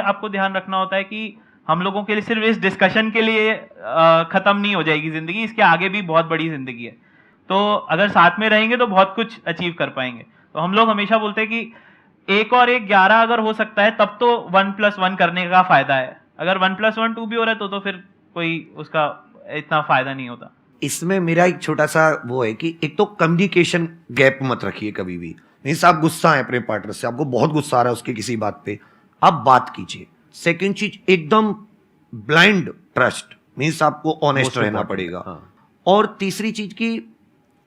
आपको ध्यान रखना होता है कि हम लोगों के लिए सिर्फ इस डिस्कशन के लिए खत्म नहीं हो जाएगी जिंदगी, इसके आगे भी बहुत बड़ी जिंदगी है। तो अगर साथ में रहेंगे तो बहुत कुछ अचीव कर पाएंगे। तो हम लोग हमेशा बोलते हैं कि 1 और 1 11 अगर हो सकता है तब तो 1+1 करने का फायदा है। अगर 1+1 2 भी हो रहा है तो फिर कोई उसका इतना फायदा नहीं होता। इसमें मेरा एक छोटा सा वो है कि एक तो कम्युनिकेशन गैप मत रखिए कभी भी। मीन्स आप गुस्सा है अपने पार्टनर से, आपको बहुत गुस्सा आ रहा है उसकी किसी बात पे, आप बात कीजिए। सेकंड चीज, एकदम ब्लाइंड ट्रस्ट, मीन्स आपको ऑनेस्ट रहना पड़ेगा। और तीसरी चीज की,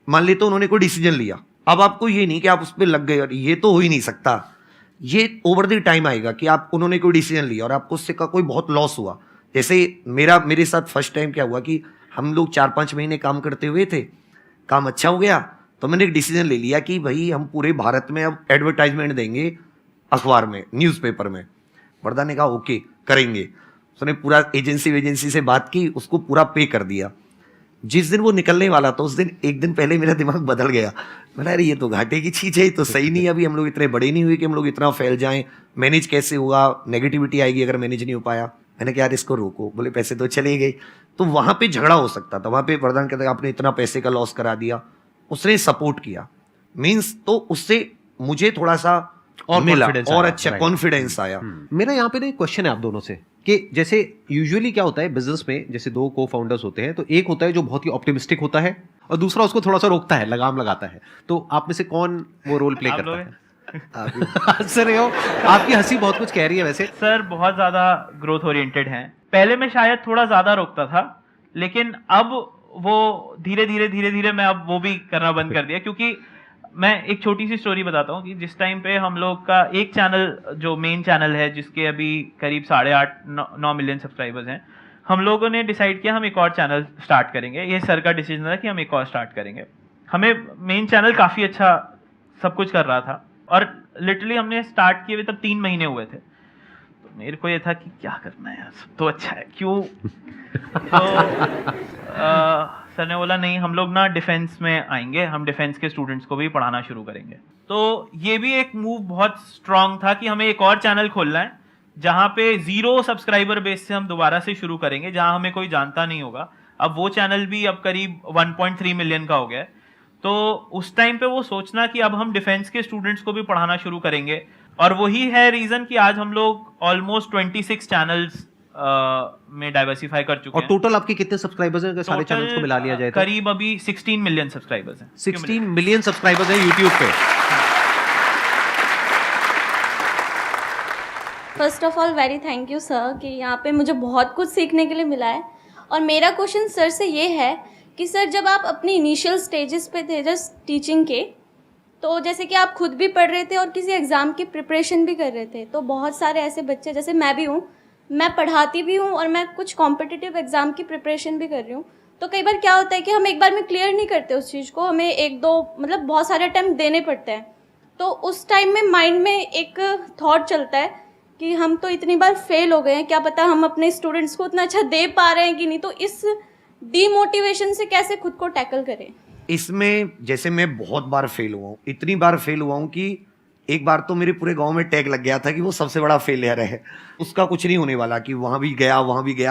मान ले तो उन्होंने कोई डिसीजन लिया, अब आपको ये नहीं कि आप उस पर लग गए, और ये तो हो ही नहीं सकता। ये ओवर द टाइम आएगा कि आप उन्होंने कोई डिसीजन लिया और आपको उससे का कोई बहुत लॉस हुआ। जैसे मेरे साथ फर्स्ट टाइम क्या हुआ कि हम लोग 4-5 महीने काम करते हुए थे, काम अच्छा हो गया तो मैंने एक डिसीजन ले लिया कि भाई हम पूरे भारत में अब एडवर्टाइजमेंट देंगे अखबार में, न्यूज़पेपर में। वर्दा ने कहा ओके करेंगे। उसने पूरा एजेंसी से बात की, उसको पूरा पे कर दिया। जिस दिन वो निकलने वाला था उस दिन एक दिन पहले मेरा दिमाग बदल गया। मैंने अरे ये तो घाटे की चीज है, तो सही नहीं, अभी हम लोग इतने बड़े नहीं हुए कि हम लोग इतना फैल जाएं, मैनेज कैसे होगा, नेगेटिविटी आएगी अगर मैनेज नहीं हो पाया। मैंने कहा यार इसको रोको, बोले पैसे तो चले गए। तो वहां पे झगड़ा हो सकता था, वहां पे वरदान कहता आपने इतना पैसे का लॉस करा दिया, उसने सपोर्ट किया मीन्स, तो उससे मुझे थोड़ा सा और मिला और अच्छा कॉन्फिडेंस आया। मेरा यहाँ पे ना क्वेश्चन है आप दोनों से कि जैसे यूजुअली क्या होता है बिजनेस में, जैसे 2 को फाउंडर्स होते हैं तो एक होता है जो बहुत ही ऑप्टिमिस्टिक होता है और दूसरा उसको थोड़ा सा रोकता है, लगाम लगाता है। तो आप में से कौन वो रोल प्ले करता है? हंस रहे हो, आपकी हंसी बहुत कुछ कह रही है। वैसे सर बहुत ज्यादा ग्रोथ ओरिएंटेड हैं। पहले मैं शायद थोड़ा ज्यादा रोकता था, लेकिन अब वो धीरे धीरे मैं अब वो भी करना बंद कर दिया। क्योंकि मैं एक छोटी सी स्टोरी बताता हूँ कि जिस टाइम पे हम लोग का एक चैनल, जो मेन चैनल है जिसके अभी करीब 8.5-9 मिलियन सब्सक्राइबर्स हैं, हम लोगों ने डिसाइड किया हम एक और चैनल स्टार्ट करेंगे। ये सर का डिसीजन था कि हम एक और स्टार्ट करेंगे। हमें मेन चैनल काफ़ी अच्छा सब कुछ कर रहा था और लिटरली हमने स्टार्ट किए हुए तब 3 महीने हुए थे। तो मेरे को ये था कि क्या करना है यार, सब तो अच्छा है, क्यों। तो सर ने बोला नहीं, हम लोग ना डिफेंस में आएंगे, हम डिफेंस के स्टूडेंट्स को भी पढ़ाना शुरू करेंगे। तो ये भी एक मूव बहुत स्ट्रांग था कि हमें एक और चैनल खोलना है जहाँ पे 0 सब्सक्राइबर बेस से हम दोबारा से शुरू करेंगे, जहाँ हमें कोई जानता नहीं होगा। अब वो चैनल भी अब करीब 1.3 मिलियन का हो गया है। तो उस टाइम पे वो सोचना कि अब हम डिफेंस के स्टूडेंट्स को भी पढ़ाना शुरू करेंगे, और वही है रीजन कि आज हम लोग ऑलमोस्ट 26 चैनल्स में डाइवर्सिफाई कर चुके हैं। और टोटल आपके कितने सब्सक्राइबर्स हैं अगर सारे चैनल्स को मिला लिया जाए तो? करीब अभी 16 मिलियन सब्सक्राइबर्स हैं। 16 मिलियन सब्सक्राइबर्स हैं यूट्यूब पे। First of all very thank you sir कि यहाँ पे मुझे बहुत कुछ सीखने के लिए मिला है। और मेरा क्वेश्चन सर से ये है कि सर जब आप अपनी इनिशियल स्टेजेस पे थे जस्ट टीचिंग के, तो जैसे कि आप खुद भी पढ़ रहे थे और किसी एग्ज़ाम की प्रिपरेशन भी कर रहे थे, तो बहुत सारे ऐसे बच्चे, जैसे मैं भी हूँ, मैं पढ़ाती भी हूँ और मैं कुछ कॉम्पिटिटिव एग्ज़ाम की प्रिपरेशन भी कर रही हूँ। तो कई बार क्या होता है कि हम एक बार में क्लियर नहीं करते उस चीज़ को, हमें 1-2 मतलब बहुत सारे अटैम्प्ट देने पड़ते हैं। तो उस टाइम में माइंड में एक थॉट चलता है कि हम तो इतनी बार फेल हो गए हैं, क्या पता हम अपने स्टूडेंट्स को उतना अच्छा दे पा रहे हैं कि नहीं। तो इस डीमोटिवेशन से कैसे खुद को टैकल करें? इसमें जैसे मैं बहुत बार फेल हुआ हूँ, इतनी बार फेल हुआ हूँ कि एक बार तो मेरे पूरे गांव में टैग लग गया था कि वो सबसे बड़ा फेलियर है, उसका कुछ नहीं होने वाला, कि वहां भी गया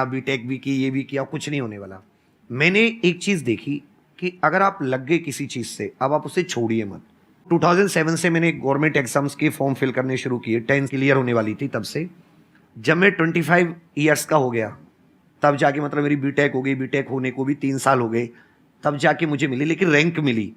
बीटेक भी की, ये भी किया, कुछ नहीं होने वाला। मैंने एक चीज देखी कि अगर आप लग गए किसी चीज से, अब आप उसे छोड़िए मत। 2007 से मैंने गवर्नमेंट एग्जाम्स के फॉर्म फिल करने शुरू किए, 10 क्लियर होने वाली थी तब से। जब मैं 25 ईयर्स का हो गया तब जाके, मतलब मेरी बीटेक हो गई, बीटेक होने को भी 3 साल हो गए, तब जाके मुझे मिली, लेकिन रैंक मिली।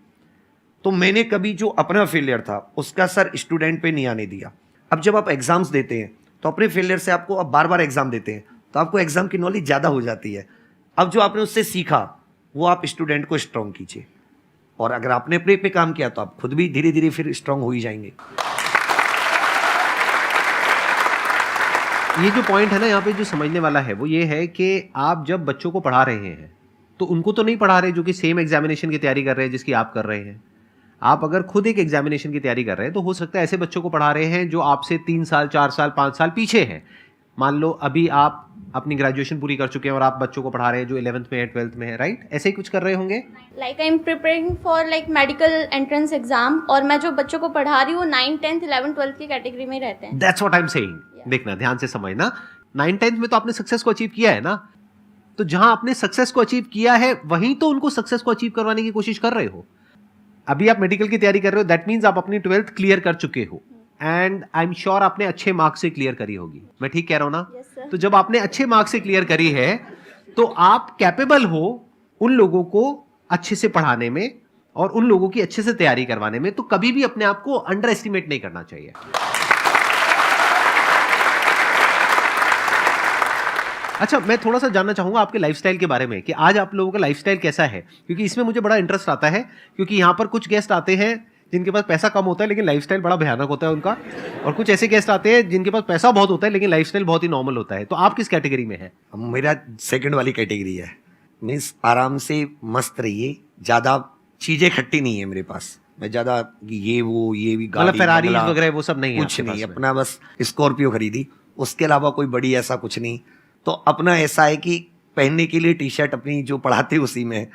तो मैंने कभी जो अपना फेलियर था उसका सर स्टूडेंट पे नहीं आने दिया। अब जब आप एग्जाम्स देते हैं तो अपने फेलियर से आपको अब बार बार एग्जाम देते हैं तो आपको एग्जाम की नॉलेज ज़्यादा हो जाती है। अब जो आपने उससे सीखा वो आप स्टूडेंट को स्ट्रॉन्ग कीजिए, और अगर आपने अपने पे काम किया तो आप खुद भी धीरे धीरे फिर स्ट्रॉन्ग हो ही जाएंगे। ये जो पॉइंट है ना यहाँ पे जो समझने वाला है वो ये है कि आप जब बच्चों को पढ़ा रहे हैं तो उनको तो नहीं पढ़ा रहे जो कि सेम एग्जामिनेशन की तैयारी कर रहे हैं जिसकी आप कर रहे हैं। आप अगर खुद एक एग्जामिनेशन की तैयारी कर रहे हैं तो हो सकता है ऐसे बच्चों को पढ़ा रहे हैं जो आपसे 3 साल 4 साल 5 साल पीछे हैं। मान लो अभी आप अपनी ग्रेजुएशन पूरी कर चुके हैं और आप बच्चों को पढ़ा रहे हैं जो 11th में है, 12th में है, राइट? ऐसे ही कुछ कर रहे होंगे? Like I am preparing for like medical entrance exam, और मैं जो बच्चों को पढ़ा रही हूँ 9, 10, 11, 12 की कैटेगरी में रहते हैं। That's what I am saying. देखना, ध्यान से समझना, 9, 10th में तो आपने सक्सेस को अचीव किया है ना, तो जहां आपने सक्सेस को अचीव किया है वहीं तो उनको सक्सेस को अचीव करवाने की कोशिश कर रहे हो। अभी आप मेडिकल की तैयारी कर रहे हो, दैट मीन्स आप अपनी 12th क्लियर कर चुके हो, एंड आई एम श्योर आपने अच्छे मार्क्स से क्लियर करी होगी। मैं ठीक कह रहा हूं ना? Yes, sir. तो जब आपने अच्छे मार्क्स से क्लियर करी है तो आप कैपेबल हो उन लोगों को अच्छे से पढ़ाने में और उन लोगों की अच्छे से तैयारी करवाने में, तो कभी भी अपने आप को अंडर एस्टिमेट नहीं करना चाहिए। अच्छा, मैं थोड़ा सा जानना चाहूंगा आपके लाइफस्टाइल के बारे में कि आज आप लोगों का लाइफस्टाइल कैसा है, क्योंकि इसमें मुझे बड़ा इंटरेस्ट आता है, क्योंकि यहां पर कुछ गेस्ट आते हैं जिनके पास पैसा कम होता है लेकिन लाइफस्टाइल बड़ा भयानक होता है उनका, और कुछ ऐसे गेस्ट आते हैं जिनके पास पैसा बहुत होता है लेकिन लाइफस्टाइल बहुत ही नॉर्मल होता है। तो आप किस कैटेगरी में हैं? मेरा सेकंड वाली कैटेगरी है। मीन्स आराम से मस्त रहिए, ज्यादा चीजें खट्टी नहीं है मेरे पास। मैं ज्यादा ये वो ये भी मतलब गाड़ी फेरारीज बंगला, वगैरह वो सब नहीं है कुछ आपके नहीं। पास में? अपना बस स्कॉर्पियो खरीदी, उसके अलावा कोई बड़ी ऐसा कुछ नहीं। तो अपना ऐसा है कि पहनने के लिए टी शर्ट अपनी जो पढ़ाते उसी में है,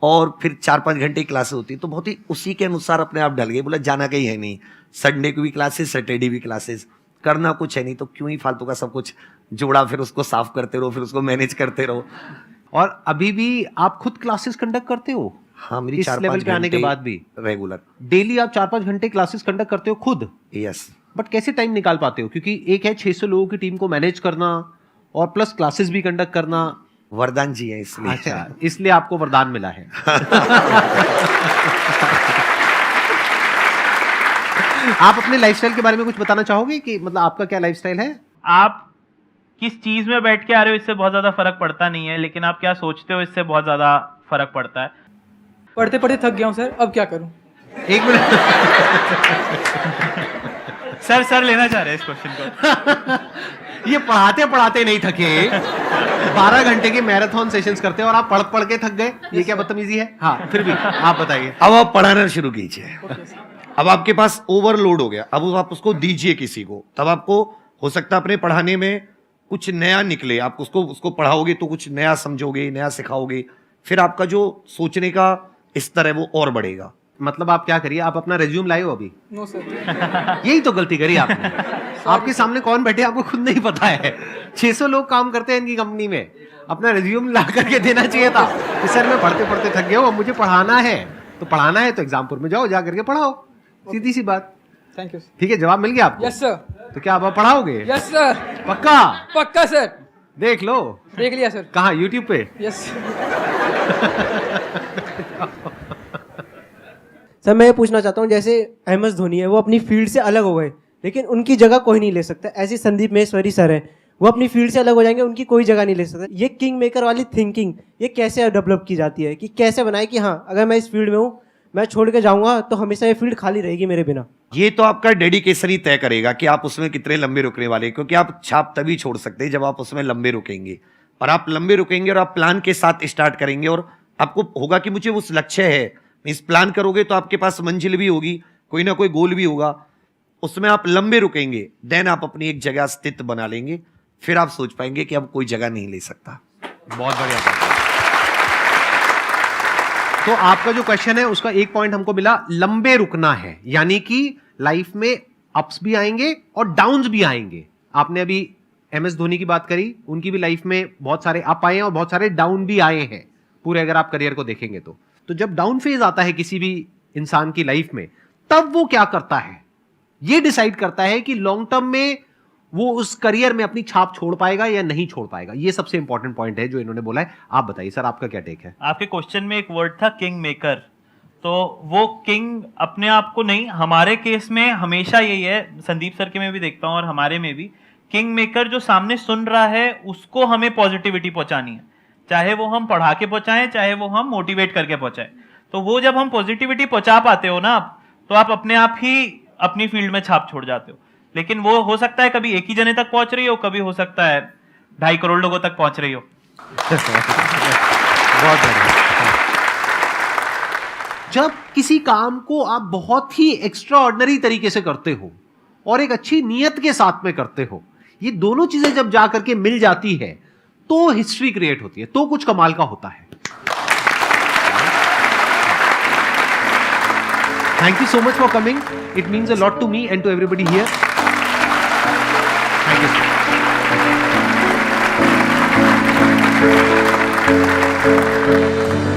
और फिर 4-5 घंटे क्लासेस होती, तो बहुत ही उसी के अनुसार अपने आप ढल गए। बोला जाना कहीं है नहीं, संडे को भी क्लासेस, सैटरडे भी क्लासेस, करना कुछ है नहीं, तो क्यों ही फालतू का सब कुछ जोड़ा, फिर उसको साफ करते रहो, फिर उसको मैनेज करते रहो। और अभी भी आप खुद क्लासेस कंडक्ट करते हो? हाँ, मेरी इस 4-5 लेवल पे आने के घंटे बाद भी रेगुलर। डेली आप 4-5 घंटे क्लासेस कंडक्ट करते हो खुद? यस। बट कैसे टाइम निकाल पाते हो? क्योंकि एक है 600 लोगों की टीम को मैनेज करना और प्लस क्लासेस भी कंडक्ट करना। वरदान जी है इसलिए। अच्छा, इसलिए आपको वरदान मिला है। आप अपने लाइफस्टाइल के बारे में कुछ बताना चाहोगे कि मतलब आपका क्या लाइफस्टाइल है? आप किस चीज में बैठ के आ रहे हो इससे बहुत ज्यादा फर्क पड़ता नहीं है, लेकिन आप क्या सोचते हो इससे बहुत ज्यादा फर्क पड़ता है। पढ़ते पढ़ते थक गया हूँ सर, अब क्या करूँ? एक मिनट। सर लेना चाह रहे हैं इस क्वेश्चन को। ये पढ़ाते पढ़ाते नहीं थके, 12 घंटे के मैराथन सेशंस करते हैं और आप पढ़ पढ़ के थक गए, ये क्या बदतमीजी है? हाँ, फिर भी आप बताइए। अब आप पढ़ाना शुरू कीजिए। अब आपके पास ओवरलोड हो गया, अब आप उसको दीजिए किसी को, तब आपको हो सकता है अपने पढ़ाने में कुछ नया निकले। आप उसको पढ़ाओगे तो कुछ नया समझोगे, नया सिखाओगे, फिर आपका जो सोचने का स्तर है वो और बढ़ेगा। मतलब आप क्या करिए, आप अपना रिज्यूम लाए हो अभी? No sir. यही तो गलती करी आपने। आपके सामने कौन बैठे आपको खुद नहीं पता है। 600 लोग काम करते हैं इनकी कंपनी में, अपना रिज्यूम ला करके देना चाहिए था कि सर मैं पढ़ते पढ़ते थक गया हूँ, अब मुझे पढ़ाना है। तो पढ़ाना है तो एग्जामपुर में जाओ, जा करके पढ़ाओ, सीधी सी बात। Thank you. ठीक है, जवाब मिल गया आपको? Yes sir. तो क्या आप पढ़ाओगे? Yes sir. पक्का? पक्का सर। देख लो। देख लिया सर। कहाँ? यूट्यूब पे? यस। सर मैं ये पूछना चाहता हूँ, जैसे MS धोनी है वो अपनी फील्ड से अलग हो गए, लेकिन उनकी जगह कोई नहीं ले सकता। ऐसे संदीप महेश्वरी सर है, वो अपनी फील्ड से अलग हो जाएंगे, उनकी कोई जगह नहीं ले सकता। ये किंग मेकर वाली थिंकिंग ये कैसे डेवलप की जाती है कि कैसे बनाए कि हाँ अगर मैं इस फील्ड में हूँ, मैं छोड़ के जाऊंगा तो हमेशा ये फील्ड खाली रहेगी मेरे बिना। ये तो आपका डेडिकेशन ही तय करेगा कि आप उसमें कितने लंबे रुकने वाले, क्योंकि आप छाप तभी छोड़ सकते हैं जब आप उसमें लंबे रुकेंगे। और आप लंबे रुकेंगे और आप प्लान के साथ स्टार्ट करेंगे, और आपको होगा कि मुझे उस लक्ष्य है, इस प्लान करोगे तो आपके पास मंजिल भी होगी, कोई ना कोई गोल भी होगा, उसमें आप लंबे रुकेंगे, देन आप अपनी एक जगह स्थित बना लेंगे, फिर आप सोच पाएंगे कि अब कोई जगह नहीं ले सकता। बहुत बढ़िया बात है। तो आपका जो क्वेश्चन है उसका एक पॉइंट हमको मिला, लंबे रुकना है, यानी कि लाइफ में अप्स भी आएंगे और डाउन्स भी आएंगे। आपने अभी MS धोनी की बात करी, उनकी भी लाइफ में बहुत सारे अप आए हैं और बहुत सारे डाउन भी आए हैं पूरे, अगर आप करियर को देखेंगे तो जब डाउन फेज आता है किसी भी इंसान की लाइफ में, तब वो क्या करता है, ये डिसाइड करता है कि लॉन्ग टर्म में वो उस करियर में अपनी छाप छोड़ पाएगा या नहीं छोड़ पाएगा। ये सबसे इंपॉर्टेंट पॉइंट है जो इन्होंने बोला है। आप बताइए सर, आपका क्या टेक है? आपके क्वेश्चन में एक वर्ड था किंग मेकर, तो वो किंग अपने आप को नहीं, हमारे केस में हमेशा यही है, संदीप सर के में भी देखता हूं और हमारे में भी, किंग मेकर जो सामने सुन रहा है उसको हमें पॉजिटिविटी पहुंचानी है, चाहे वो हम पढ़ा के पहुंचाएं, चाहे वो हम मोटिवेट करके पहुंचाएं। तो वो जब हम पॉजिटिविटी पहुंचा पाते हो ना आप, तो आप अपने आप ही अपनी फील्ड में छाप छोड़ जाते हो। लेकिन वो हो सकता है कभी एक ही जने तक पहुंच रही हो, कभी हो सकता है 2.5 करोड़ लोगों तक पहुंच रही हो। बहुत बढ़िया। जब किसी काम को आप बहुत ही एक्स्ट्रा ऑर्डिनरी तरीके से करते हो और एक अच्छी नीयत के साथ में करते हो, ये दोनों चीजें जब जा करके मिल जाती है तो हिस्ट्री क्रिएट होती है, तो कुछ कमाल का होता है। Thank you so much for coming. It means a lot to me and to everybody here. Thank you.